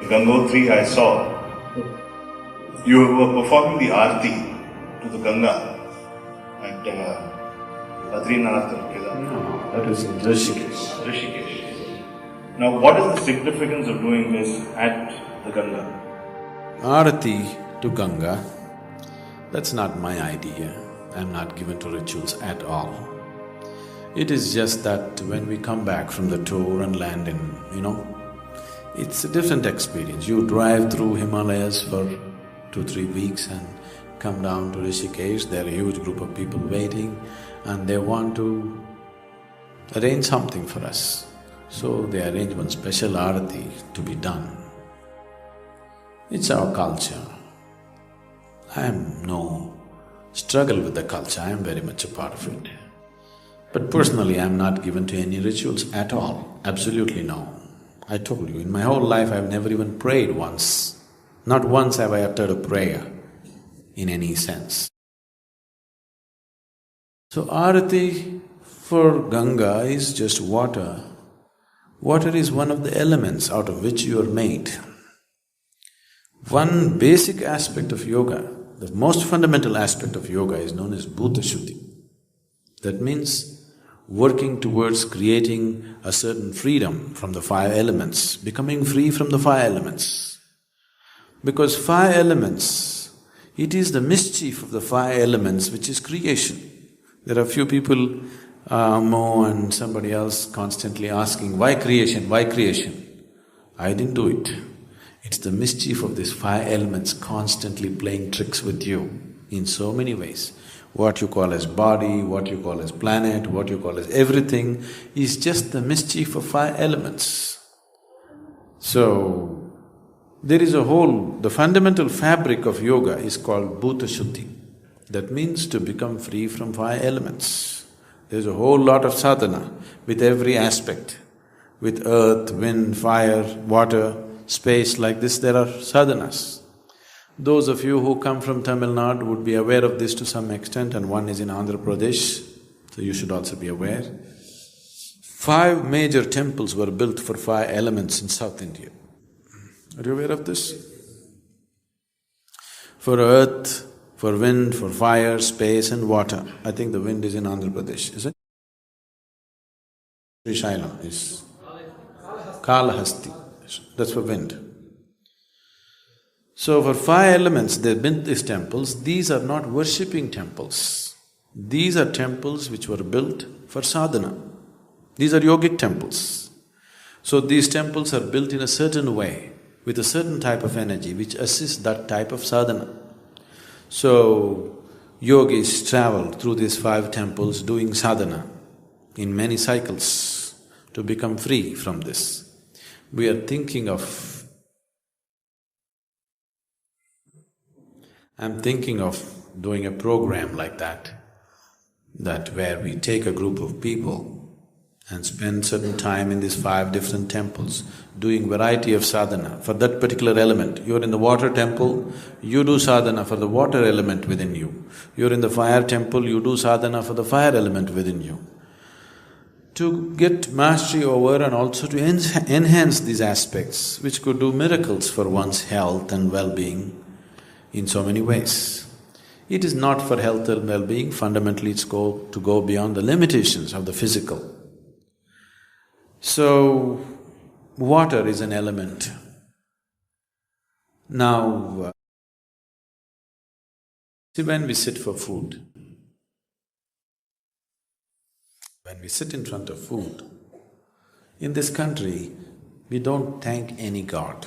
Ganga Arati I saw, you were performing the Arati to the Ganga at Badrinath or Kedarnath. No, that is in Rishikesh. Rishikesh. Now, what is the significance of doing this at the Ganga? Arati to Ganga, that's not my idea. I'm not given to rituals at all. It is just that when we come back from the tour and land in, it's a different experience. You drive through Himalayas for 2-3 weeks and come down to Rishikesh, there are a huge group of people waiting and they want to arrange something for us. So they arrange one special arati to be done. It's our culture. I am no struggle with the culture, I am very much a part of it. But personally, I am not given to any rituals at all, absolutely no. I told you, in my whole life I've never even prayed once. Not once have I uttered a prayer in any sense. So Arati for Ganga is just water. Water is one of the elements out of which you are made. One basic aspect of yoga, the most fundamental aspect of yoga is known as Bhuta Shuddhi. That means working towards creating a certain freedom from the five elements, becoming free from the five elements. Because five elements, it is the mischief of the five elements which is creation. There are few people, Mo and somebody else constantly asking, why creation, why creation? I didn't do it. It's the mischief of these five elements constantly playing tricks with you in so many ways. What you call as body, what you call as planet, what you call as everything is just the mischief of five elements. So, there is a whole… the fundamental fabric of yoga is called Bhuta Shuddhi. That means to become free from five elements. There's a whole lot of sadhana with every aspect. With earth, wind, fire, water, space, like this there are sadhanas. Those of you who come from Tamil Nadu would be aware of this to some extent, and one is in Andhra Pradesh, so you should also be aware. 5 major temples were built for 5 elements in South India. Are you aware of this? For earth, for wind, for fire, space and water. I think the wind is in Andhra Pradesh, is it? Shaila is… Kalahasti, that's for wind. So for 5 elements they built these temples. These are not worshipping temples. These are temples which were built for sadhana. These are yogic temples. So these temples are built in a certain way, with a certain type of energy which assists that type of sadhana. So yogis travel through these 5 temples doing sadhana in many cycles to become free from this. We are thinking of… I'm thinking of doing a program like that where we take a group of people and spend certain time in these 5 different temples doing variety of sadhana for that particular element. You're in the water temple, you do sadhana for the water element within you. You're in the fire temple, you do sadhana for the fire element within you. To get mastery over and also to enhance these aspects which could do miracles for one's health and well-being in so many ways. It is not for health and well-being, fundamentally it's to go beyond the limitations of the physical. So, water is an element. Now, see, when we sit for food, when we sit in front of food, in this country, we don't thank any god.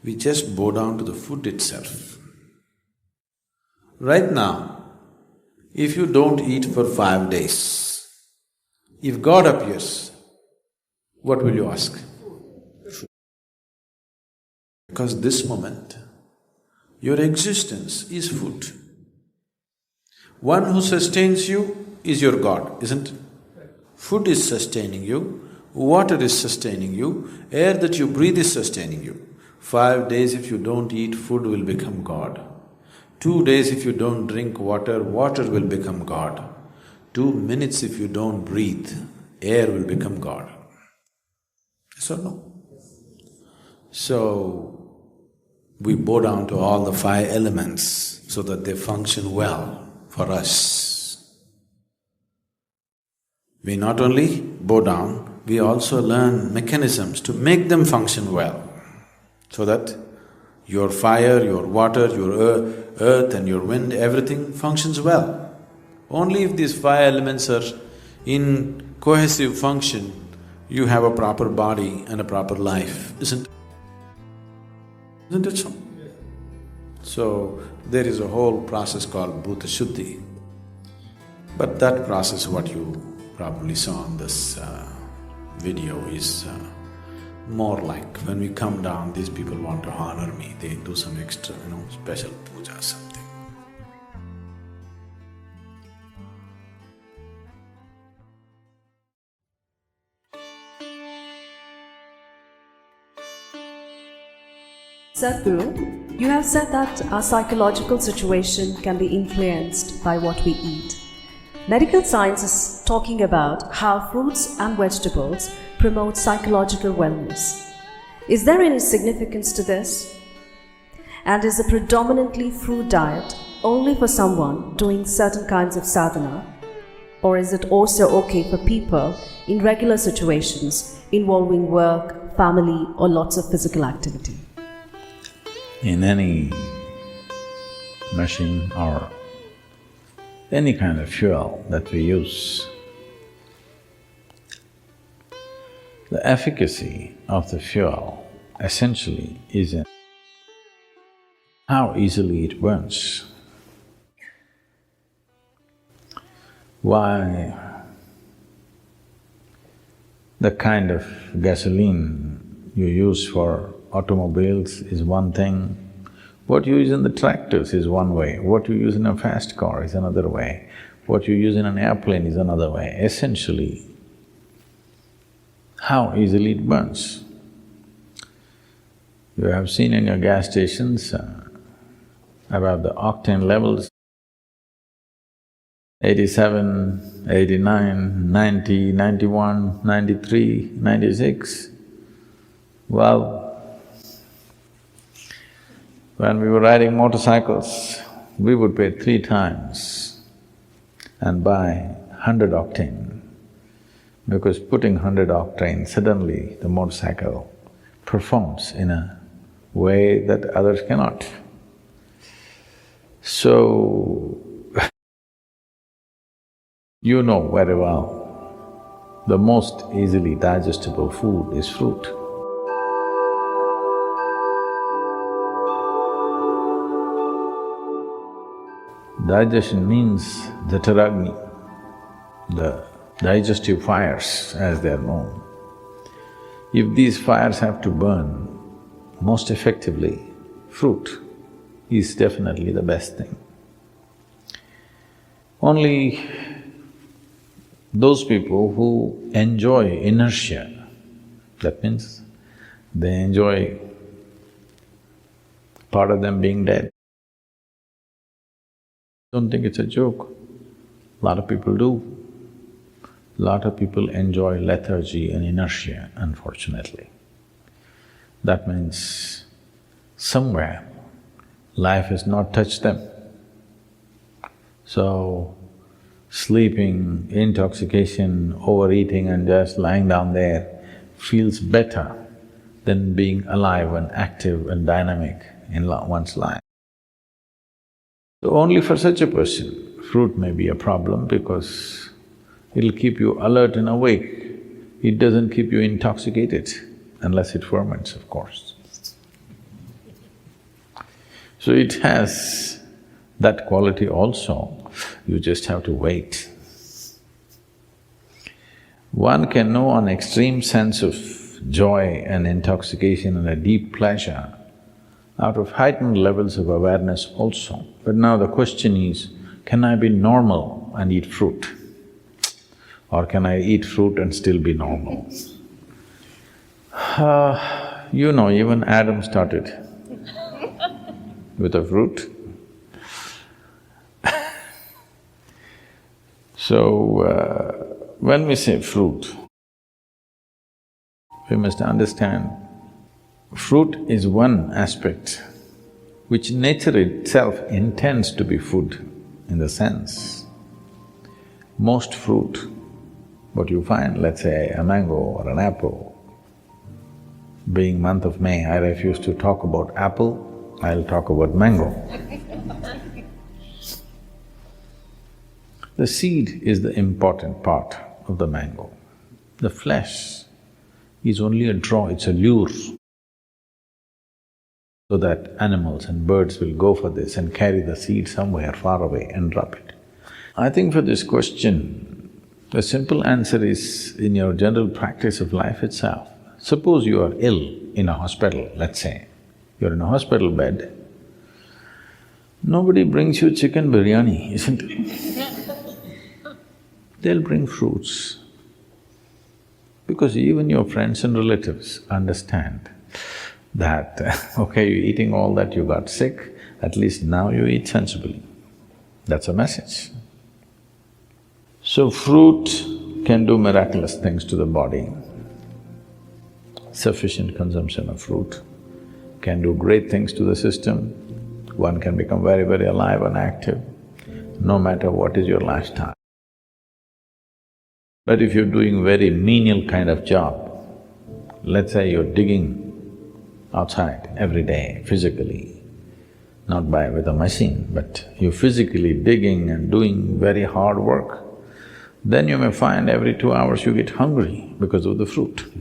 We just bow down to the food itself. Right now, if you don't eat for 5 days, if God appears, what will you ask? Because this moment, your existence is food. One who sustains you is your God, isn't it? Food is sustaining you, water is sustaining you, air that you breathe is sustaining you. 5 days if you don't eat, food will become God. 2 days if you don't drink water, water will become God. 2 minutes if you don't breathe, air will become God. Yes or no? So, we bow down to all the five elements so that they function well for us. We not only bow down, we also learn mechanisms to make them function well, so that your fire, your water, your earth and your wind, everything functions well. Only if these five elements are in cohesive function, you have a proper body and a proper life, isn't it so? So, there is a whole process called Bhuta Shuddhi. But that process, what you probably saw in this video, is more like when we come down, these people want to honor me, they do some extra, special puja or something. Sadhguru, you have said that our psychological situation can be influenced by what we eat. Medical science is talking about how fruits and vegetables promote psychological wellness. Is there any significance to this? And is a predominantly fruit diet only for someone doing certain kinds of sadhana? Or is it also okay for people in regular situations involving work, family, or lots of physical activity? In any machine or any kind of fuel that we use, the efficacy of the fuel essentially is in how easily it burns. Why the kind of gasoline you use for automobiles is one thing, what you use in the tractors is one way, what you use in a fast car is another way, what you use in an airplane is another way. Essentially, how easily it burns. You have seen in your gas stations about the octane levels, 87, 89, 90, 91, 93, 96. Well, when we were riding motorcycles, we would pay 3 times and buy 100 octane, because putting 100 octane, suddenly the motorcycle performs in a way that others cannot. So, you know very well, the most easily digestible food is fruit. Digestion means the taragni, the digestive fires as they are known. If these fires have to burn most effectively, fruit is definitely the best thing. Only those people who enjoy inertia, that means they enjoy part of them being dead. Don't think it's a joke. A lot of people do. A lot of people enjoy lethargy and inertia, unfortunately. That means somewhere life has not touched them. So, sleeping, intoxication, overeating and just lying down there feels better than being alive and active and dynamic in one's life. So only for such a person, fruit may be a problem because it'll keep you alert and awake. It doesn't keep you intoxicated, unless it ferments, of course. So it has that quality also, you just have to wait. One can know an extreme sense of joy and intoxication and a deep pleasure out of heightened levels of awareness also. But now the question is, can I be normal and eat fruit? Or can I eat fruit and still be normal? You know, even Adam started with a fruit. So, when we say fruit, we must understand Fruit is one aspect which nature itself intends to be food, in the sense, most fruit, what you find, let's say a mango or an apple. Being month of May, I refuse to talk about apple, I'll talk about mango. The seed is the important part of the mango. The flesh is only a draw, it's a lure, so that animals and birds will go for this and carry the seed somewhere far away and drop it. I think for this question, the simple answer is in your general practice of life itself. Suppose you are ill in a hospital, let's say, you're in a hospital bed, nobody brings you chicken biryani, isn't it? They'll bring fruits, because even your friends and relatives understand that, okay, you're eating all that, you got sick, at least now you eat sensibly. That's a message. So fruit can do miraculous things to the body. Sufficient consumption of fruit can do great things to the system. One can become very, very alive and active, no matter what is your lifestyle. But if you're doing very menial kind of job, let's say you're digging outside every day, physically, not with a machine, but you're physically digging and doing very hard work, then you may find every 2 hours you get hungry because of the fruit.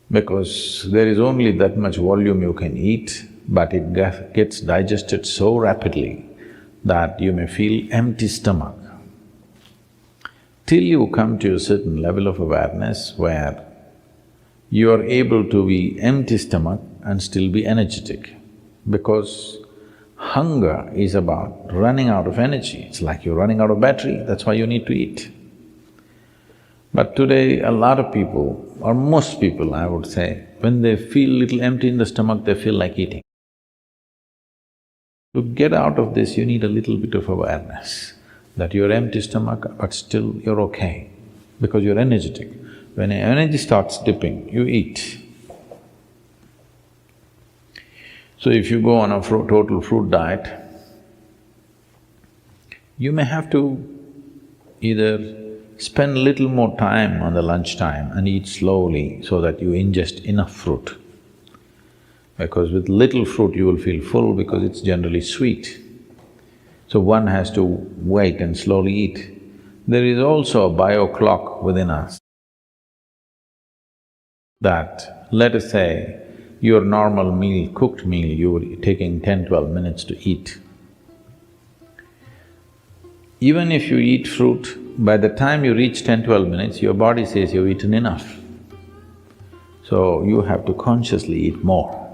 Because there is only that much volume you can eat, but it gets digested so rapidly that you may feel empty stomach. Till you come to a certain level of awareness where you are able to be empty stomach and still be energetic, because hunger is about running out of energy. It's like you're running out of battery, that's why you need to eat. But today, a lot of people, or most people I would say, when they feel little empty in the stomach, they feel like eating. To get out of this, you need a little bit of awareness that you're empty stomach, but still you're okay, because you're energetic. When your energy starts dipping, you eat. So if you go on a total fruit diet, you may have to either spend little more time on the lunchtime and eat slowly so that you ingest enough fruit. Because with little fruit you will feel full because it's generally sweet. So one has to wait and slowly eat. There is also a bio clock within us that, let us say, your normal meal, cooked meal, you're taking 10-12 minutes to eat. Even if you eat fruit, by the time you reach 10-12 minutes, your body says you've eaten enough. So you have to consciously eat more,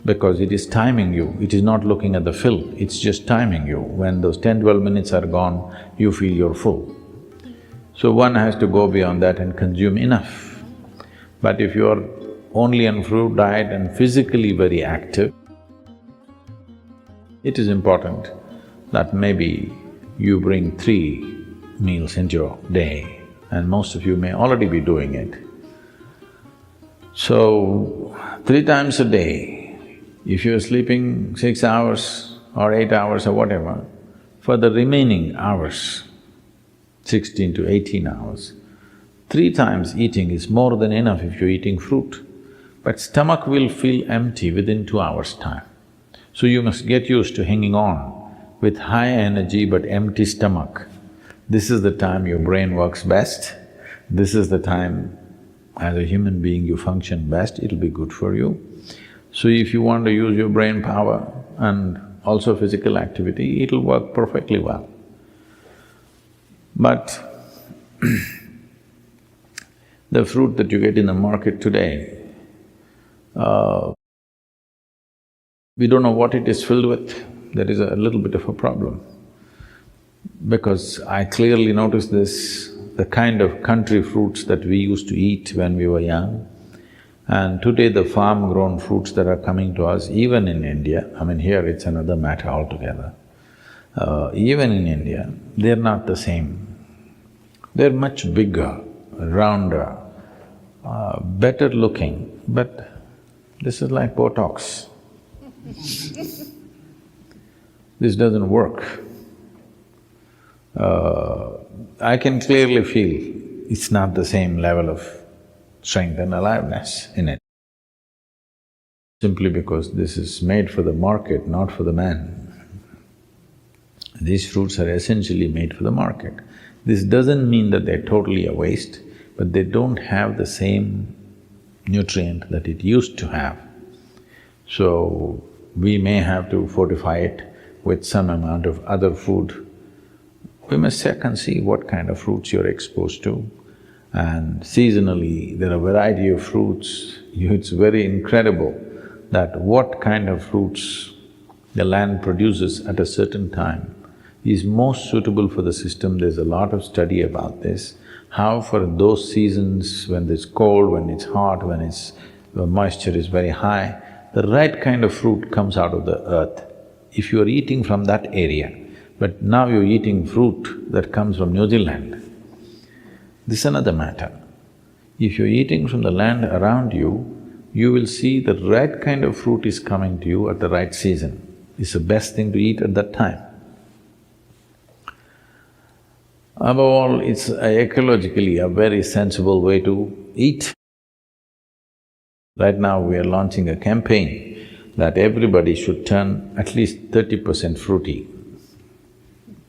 because it is timing you, it is not looking at the fill, it's just timing you. When those 10-12 minutes are gone, you feel you're full. So one has to go beyond that and consume enough. But if you're only on fruit diet and physically very active, it is important that maybe you bring 3 meals into your day, and most of you may already be doing it. So, 3 times a day, if you're sleeping 6 hours or 8 hours or whatever, for the remaining hours, 16 to 18 hours, 3 times eating is more than enough if you're eating fruit. But stomach will feel empty within 2 hours' time. So you must get used to hanging on with high energy but empty stomach. This is the time your brain works best, this is the time as a human being you function best, it'll be good for you. So if you want to use your brain power and also physical activity, it'll work perfectly well. But the fruit that you get in the market today, we don't know what it is filled with. There is a little bit of a problem. Because I clearly noticed this, the kind of country fruits that we used to eat when we were young, and today the farm-grown fruits that are coming to us, even in India, I mean here it's another matter altogether, even in India, they're not the same. They're much bigger, rounder, better looking, but this is like Botox. This doesn't work. I can clearly feel it's not the same level of strength and aliveness in it. Simply because this is made for the market, not for the man. These fruits are essentially made for the market. This doesn't mean that they're totally a waste, but they don't have the same nutrient that it used to have. So, we may have to fortify it with some amount of other food. We must check and see what kind of fruits you're exposed to. And seasonally, there are a variety of fruits. It's very incredible that what kind of fruits the land produces at a certain time is most suitable for the system. There's a lot of study about this, how for those seasons when it's cold, when it's hot, when the moisture is very high, the right kind of fruit comes out of the earth. If you're eating from that area, but now you're eating fruit that comes from New Zealand, this is another matter. If you're eating from the land around you, you will see the right kind of fruit is coming to you at the right season. It's the best thing to eat at that time. Above all, it's ecologically a very sensible way to eat. Right now we are launching a campaign that everybody should turn at least 30% fruity.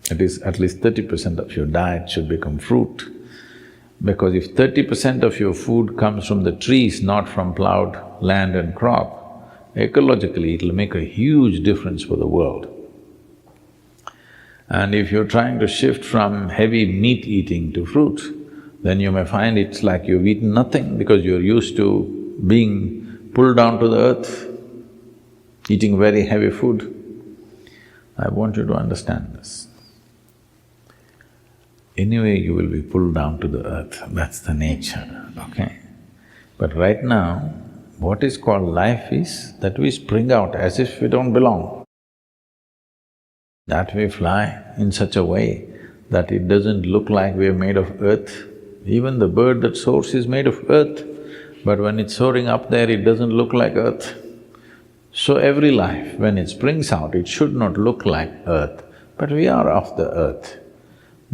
It is at least 30% of your diet should become fruit. Because if 30% of your food comes from the trees, not from plowed land and crop, ecologically it'll make a huge difference for the world. And if you're trying to shift from heavy meat eating to fruit, then you may find it's like you've eaten nothing because you're used to being pulled down to the earth, eating very heavy food. I want you to understand this. Anyway, you will be pulled down to the earth, that's the nature, okay? But right now, what is called life is that we spring out as if we don't belong. That we fly in such a way that it doesn't look like we're made of earth. Even the bird that soars is made of earth, but when it's soaring up there, it doesn't look like earth. So every life, when it springs out, it should not look like earth, but we are of the earth.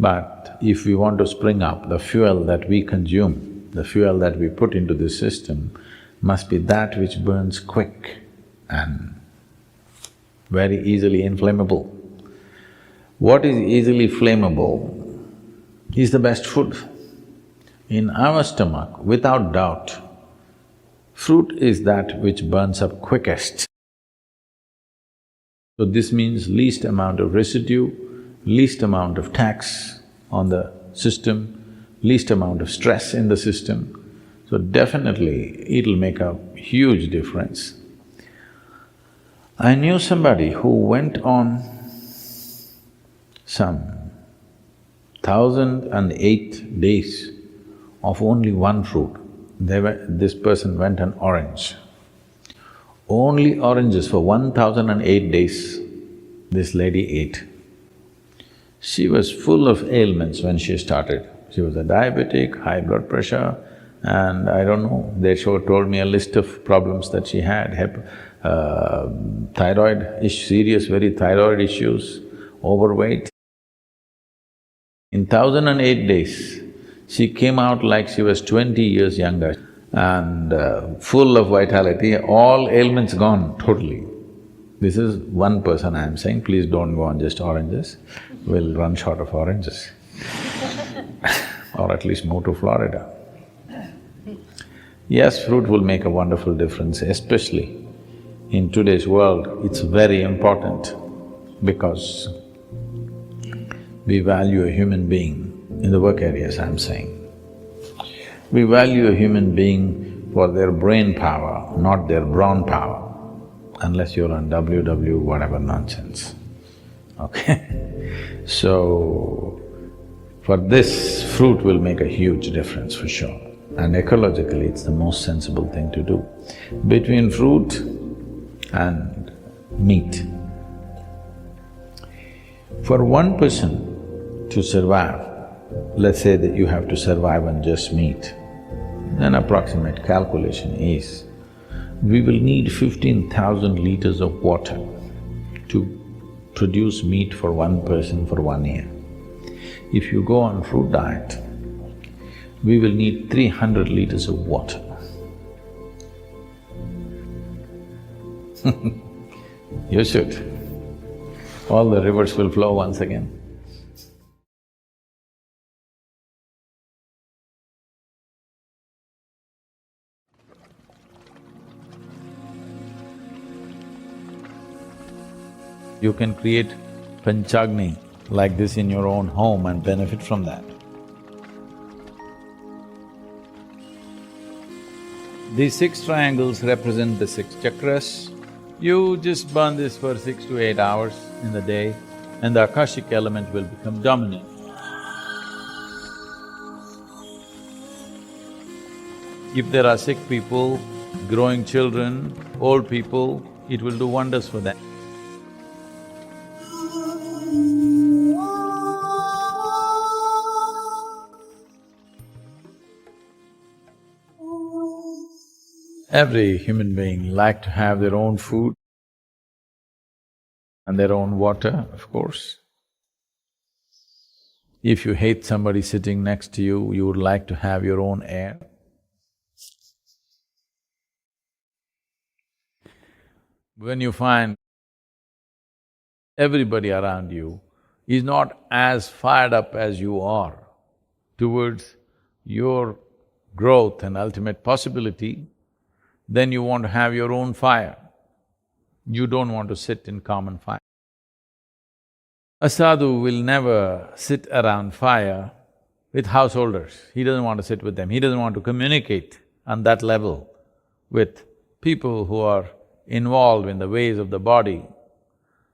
But if we want to spring up, the fuel that we consume, the fuel that we put into this system must be that which burns quick and very easily inflammable. What is easily flammable is the best food. In our stomach, without doubt, fruit is that which burns up quickest. So this means least amount of residue, least amount of tax on the system, least amount of stress in the system. So definitely it'll make a huge difference. I knew somebody who went on some 1,008 days of only one fruit. This person went on orange. Only oranges for 1,008 days this lady ate. She was full of ailments when she started. She was a diabetic, high blood pressure, and I don't know, they told me a list of problems that she had, serious very thyroid issues, overweight. In 1,008 days, she came out like she was 20 years younger and full of vitality, all ailments gone totally. This is one person I'm saying, please don't go on just oranges, we'll run short of oranges or at least move to Florida. Yes, fruit will make a wonderful difference, especially in today's world, it's very important because we value a human being, in the work areas I'm saying. We value a human being for their brain power, not their brawn power, unless you're on WW whatever nonsense, okay? So, for this, fruit will make a huge difference for sure. And ecologically, it's the most sensible thing to do. Between fruit and meat, for one person to survive, let's say that you have to survive on just meat, An approximate calculation is, we will need 15,000 liters of water to produce meat for one person for 1 year. If you go on fruit diet, we will need 300 liters of water. You should. All the rivers will flow once again. You can create Panchagni like this in your own home and benefit from that. These 6 triangles represent the 6 chakras. You just burn this for 6 to 8 hours in the day and the Akashic element will become dominant. If there are sick people, growing children, old people, it will do wonders for them. Every human being like to have their own food and their own water, of course. If you hate somebody sitting next to you, you would like to have your own air. When you find everybody around you is not as fired up as you are towards your growth and ultimate possibility, then you want to have your own fire. You don't want to sit in common fire. A sadhu will never sit around fire with householders. He doesn't want to sit with them. He doesn't want to communicate on that level with people who are involved in the ways of the body.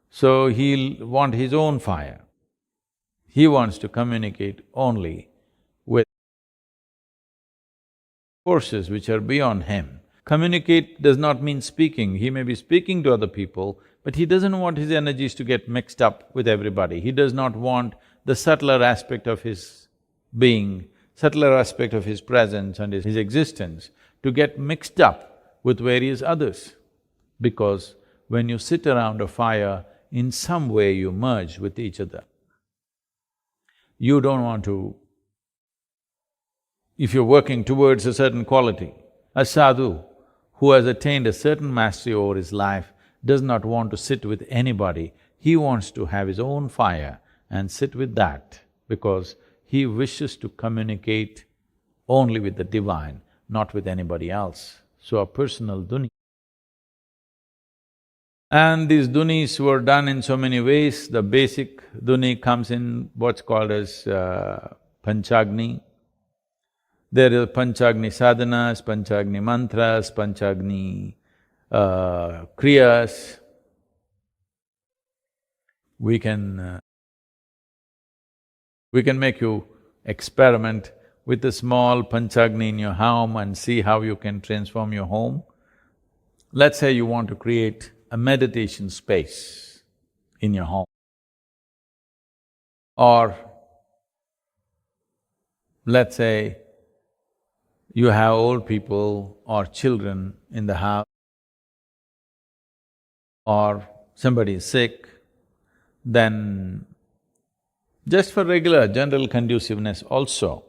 So he'll want his own fire. He wants to communicate only with forces which are beyond him. Communicate does not mean speaking. He may be speaking to other people, but he doesn't want his energies to get mixed up with everybody. He does not want the subtler aspect of his being, subtler aspect of his presence and his existence to get mixed up with various others. Because when you sit around a fire, in some way you merge with each other. You don't want to… If you're working towards a certain quality, a sadhu who has attained a certain mastery over his life does not want to sit with anybody. He wants to have his own fire and sit with that because he wishes to communicate only with the divine, not with anybody else. So a personal dhuni. And these dhunis were done in so many ways. The basic dhuni comes in what's called as Panchagni. There is Panchagni sadhanas, Panchagni mantras, Panchagni kriyas. We can make you experiment with a small Panchagni in your home and see how you can transform your home. Let's say you want to create a meditation space in your home. Or let's say you have old people or children in the house, or somebody is sick, then just for regular general conduciveness also,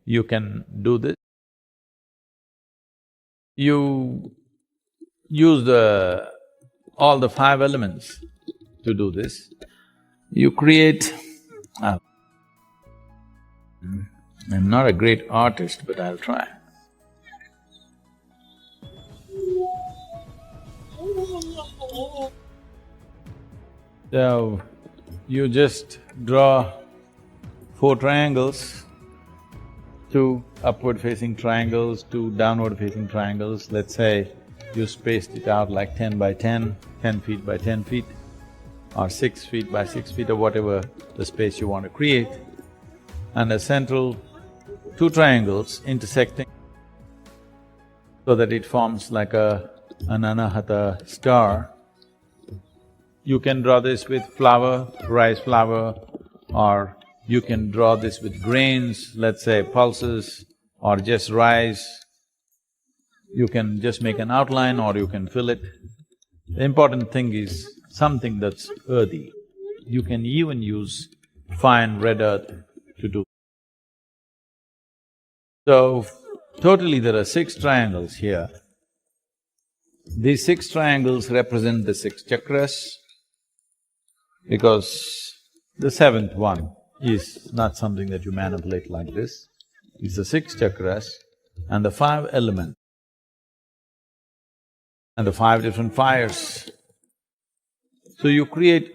you can do this. You use all the 5 elements to do this. You create… I'm not a great artist, but I'll try. So, you just draw 4 triangles, 2 upward-facing triangles, 2 downward-facing triangles. Let's say you spaced it out like 10 by 10, 10 feet by 10 feet, or 6 feet by 6 feet, or whatever the space you want to create, and a central 2 triangles intersecting so that it forms like an anahata star. You can draw this with flour, rice flour, or you can draw this with grains, let's say pulses, or just rice, You can just make an outline or you can fill it. The important thing is something that's earthy. You can even use fine red earth to do. So, totally there are 6 triangles here. These 6 triangles represent the 6 chakras, because the 7th one is not something that you manipulate like this. It's the 6 chakras and the 5 elements and the 5 different fires. So you create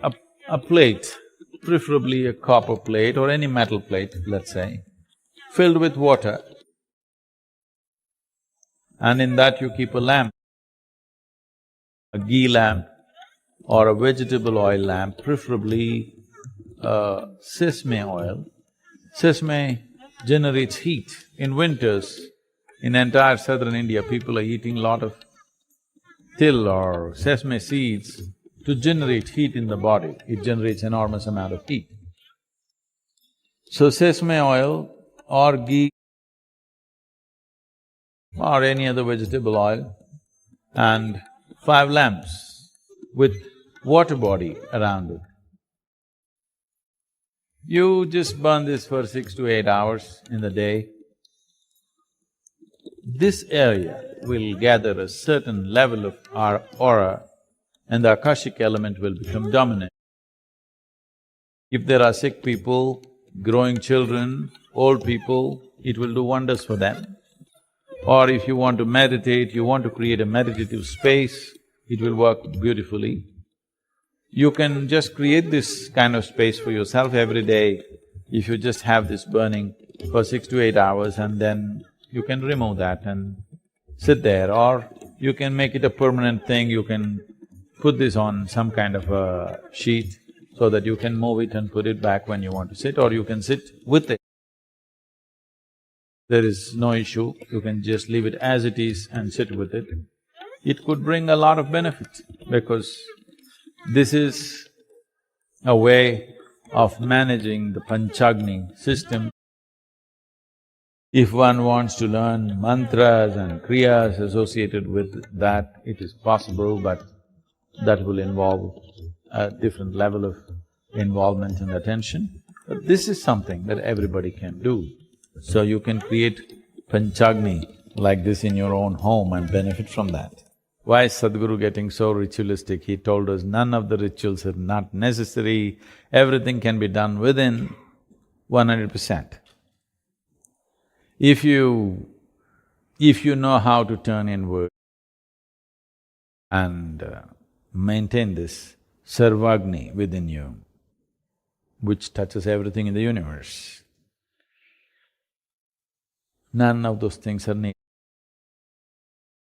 a plate, preferably a copper plate or any metal plate, let's say, filled with water, and in that you keep a lamp, a ghee lamp or a vegetable oil lamp, preferably sesame oil. Sesame generates heat. In winters, in entire southern India, people are eating lot of till or sesame seeds to generate heat in the body. It generates enormous amount of heat. So sesame oil or ghee or any other vegetable oil and 5 lamps with water body around it. You just burn this for 6 to 8 hours in the day. This area will gather a certain level of our aura and the Akashic element will become dominant. If there are sick people, growing children, old people, it will do wonders for them. Or if you want to meditate, you want to create a meditative space, it will work beautifully. You can just create this kind of space for yourself every day if you just have this burning for 6 to 8 hours, and then you can remove that and sit there, or you can make it a permanent thing, you can put this on some kind of a sheet so that you can move it and put it back when you want to sit, or you can sit with it. There is no issue, you can just leave it as it is and sit with it. It could bring a lot of benefit because this is a way of managing the Panchagni system. If one wants to learn mantras and kriyas associated with that, it is possible, but that will involve a different level of involvement and attention. But this is something that everybody can do. So you can create Panchagni like this in your own home and benefit from that. Why is Sadhguru getting so ritualistic? He told us none of the rituals are not necessary, everything can be done within 100%. If you know how to turn inward and maintain this Sarvagni within you, which touches everything in the universe, none of those things are needed.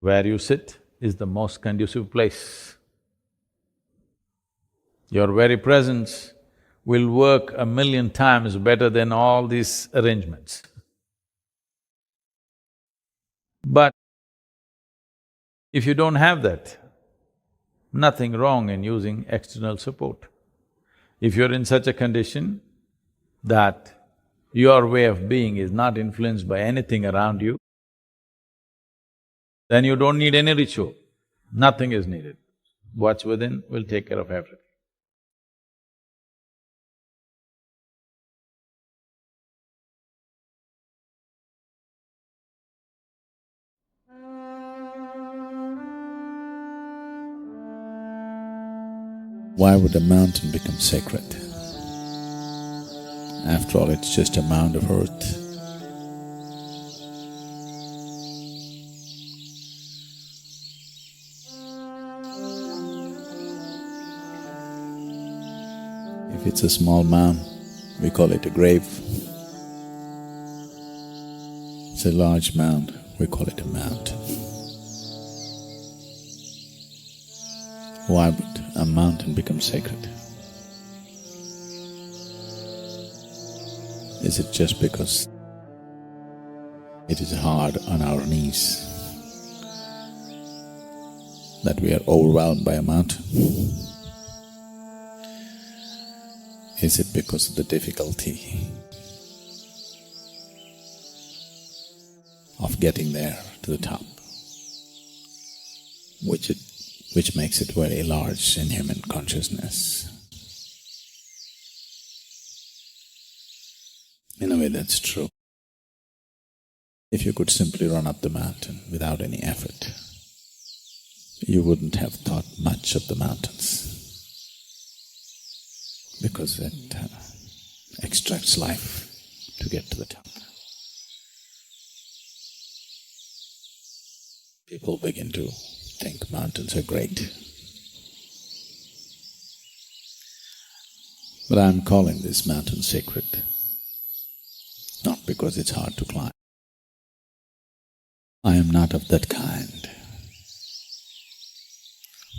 Where you sit is the most conducive place. Your very presence will work 1,000,000 times better than all these arrangements. But if you don't have that, nothing wrong in using external support. If you're in such a condition that your way of being is not influenced by anything around you, then you don't need any ritual, nothing is needed. What's within will take care of everything. Why would a mountain become sacred? After all, it's just a mound of earth. If it's a small mound, we call it a grave. It's a large mound, we call it a mountain. Why would a mountain become sacred? Is it just because it is hard on our knees that we are overwhelmed by a mountain? Is it because of the difficulty of getting there to the top? which makes it very large in human consciousness. In a way, that's true. If you could simply run up the mountain without any effort, you wouldn't have thought much of the mountains, because it extracts life to get to the top. People begin to think mountains are great. But I'm calling this mountain sacred, not because it's hard to climb. I am not of that kind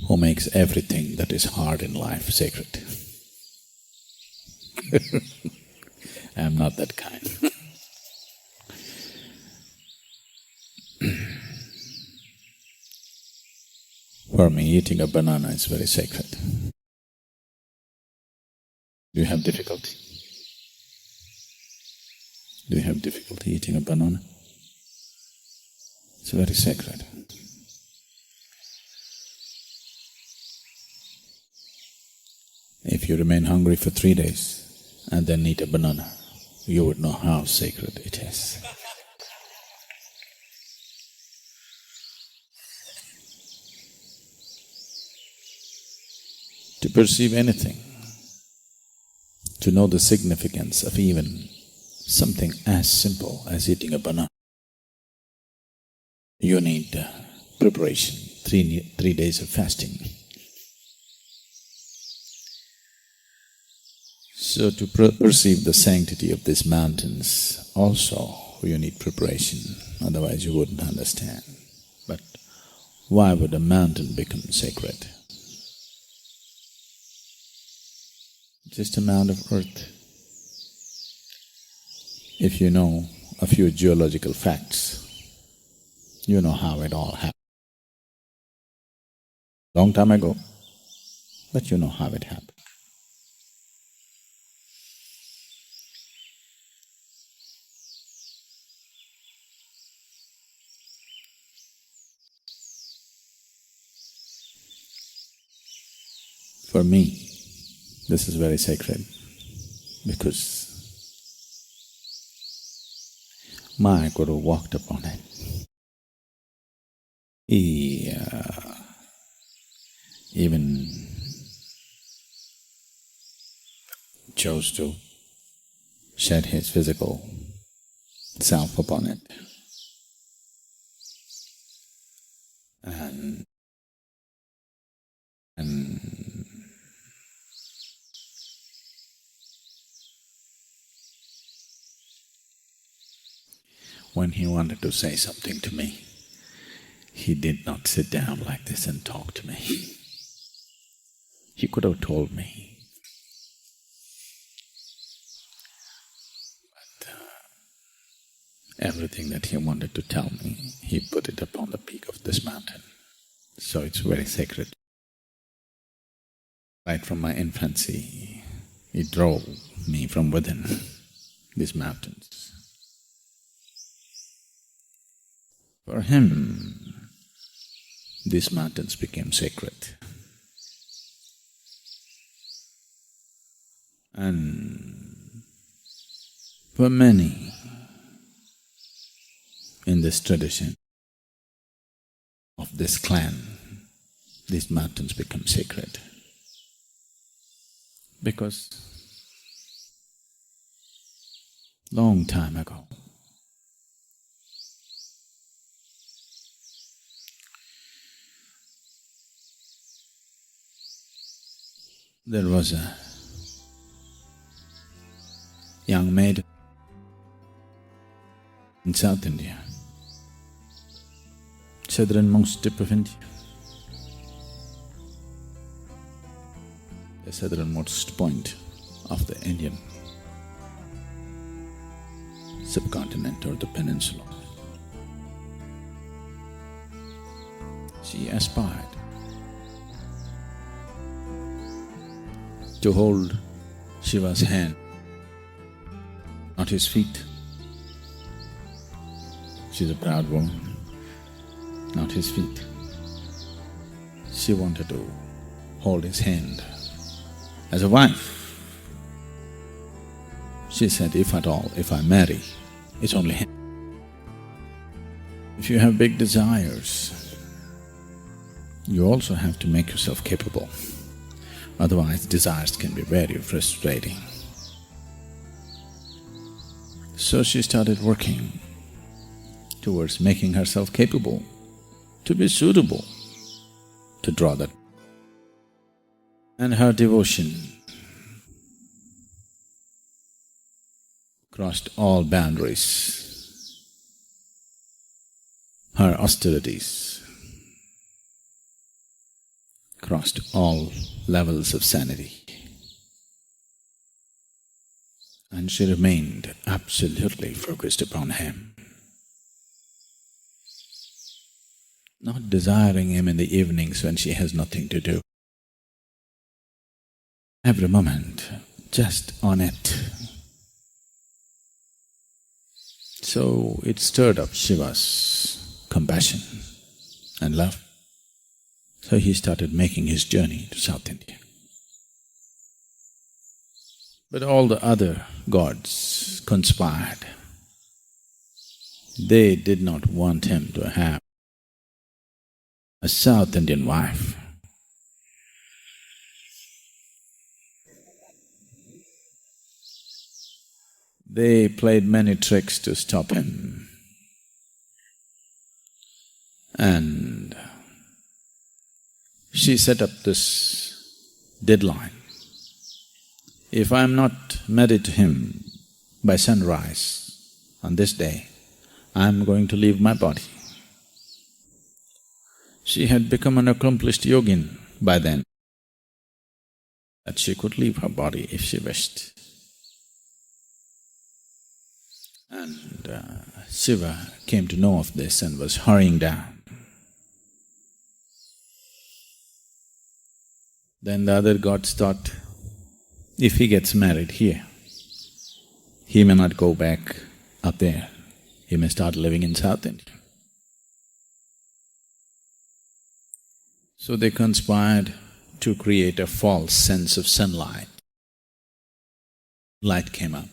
who makes everything that is hard in life sacred. I am not that kind. For me, eating a banana is very sacred. Do you have difficulty? Do you have difficulty eating a banana? It's very sacred. If you remain hungry for 3 days and then eat a banana, you would know how sacred it is. To perceive anything, to know the significance of even something as simple as eating a banana, you need preparation, 3 days of fasting. So to perceive the sanctity of these mountains also you need preparation, otherwise you wouldn't understand. But why would a mountain become sacred? Just a mound of earth. If you know a few geological facts, you know how it all happened. Long time ago, but you know how it happened. For me, this is very sacred because my Guru walked upon it. He even chose to shed his physical self upon it. And when he wanted to say something to me, he did not sit down like this and talk to me. He could have told me. But everything that he wanted to tell me, he put it upon the peak of this mountain. So it's very sacred. Right from my infancy, he drove me from within these mountains. For him, these mountains became sacred. And for many in this tradition of this clan, these mountains become sacred. Because long time ago, there was a young maid in South India, southernmost tip of India, the southernmost point of the Indian subcontinent or the peninsula. She aspired to hold Shiva's hand, not his feet. She's a proud woman, not his feet. she wanted to hold his hand as a wife. She said, if at all, if I marry, it's only him. If you have big desires, you also have to make yourself capable. Otherwise, desires can be very frustrating. So she started working towards making herself capable, to be suitable, to draw that. And her devotion crossed all boundaries. Her austerities crossed all levels of sanity. And she remained absolutely focused upon him, not desiring him in the evenings when she has nothing to do. Every moment, just on it. So it stirred up Shiva's compassion and love. So he started making his journey to South India. But all the other gods conspired. They did not want him to have a South Indian wife. They played many tricks to stop him. And she set up this deadline. If I'm not married to him by sunrise on this day, I'm going to leave my body. She had become an accomplished yogin by then, that she could leave her body if she wished. And Shiva came to know of this and was hurrying down. Then the other gods thought, if he gets married here, he may not go back up there, he may start living in South India. So they conspired to create a false sense of sunlight. Light came up.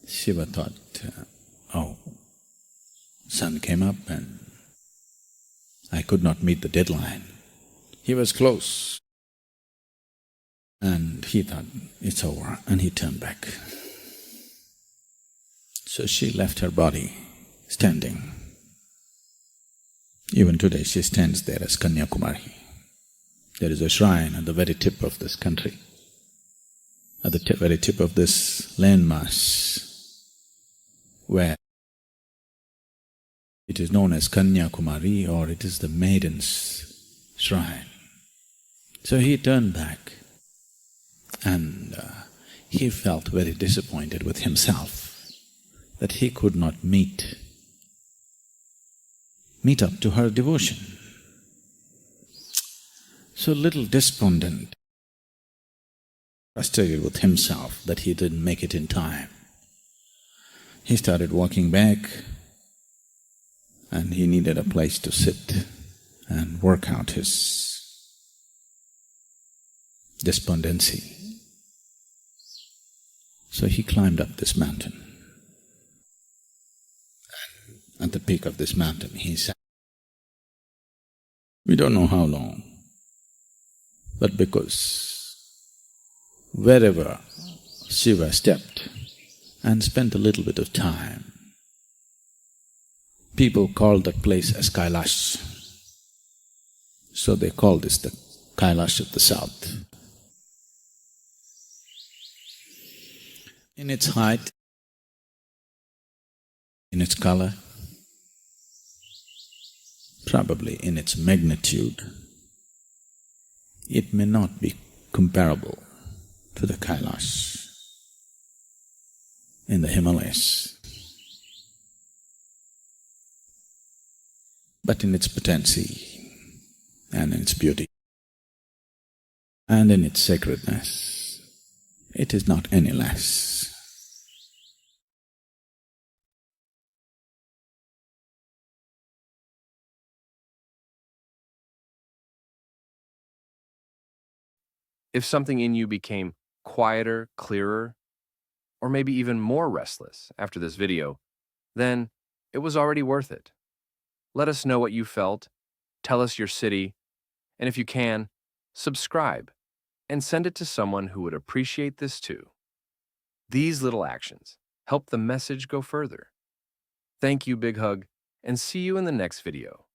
Shiva thought, oh, sun came up and I could not meet the deadline. He was close. And he thought, it's over, and he turned back. So she left her body standing. Even today she stands there as Kanyakumari. There is a shrine at the very tip of this country, at the very tip of this landmass, where it is known as Kanyakumari, or it is the maiden's shrine. So he turned back and he felt very disappointed with himself that he could not meet up to her devotion. So little despondent, frustrated with himself that he didn't make it in time. He started walking back and he needed a place to sit and work out his despondency. So he climbed up this mountain. And at the peak of this mountain he sat. We don't know how long, but because wherever Shiva stepped and spent a little bit of time, people called that place as Kailash. So they call this the Kailash of the south. In its height, in its color, probably in its magnitude, it may not be comparable to the Kailash in the Himalayas. But in its potency and in its beauty and in its sacredness, it is not any less. If something in you became quieter, clearer, or maybe even more restless after this video, then it was already worth it. Let us know what you felt, tell us your city, and if you can, subscribe and send it to someone who would appreciate this too. These little actions help the message go further. Thank you, Big Hug, and see you in the next video.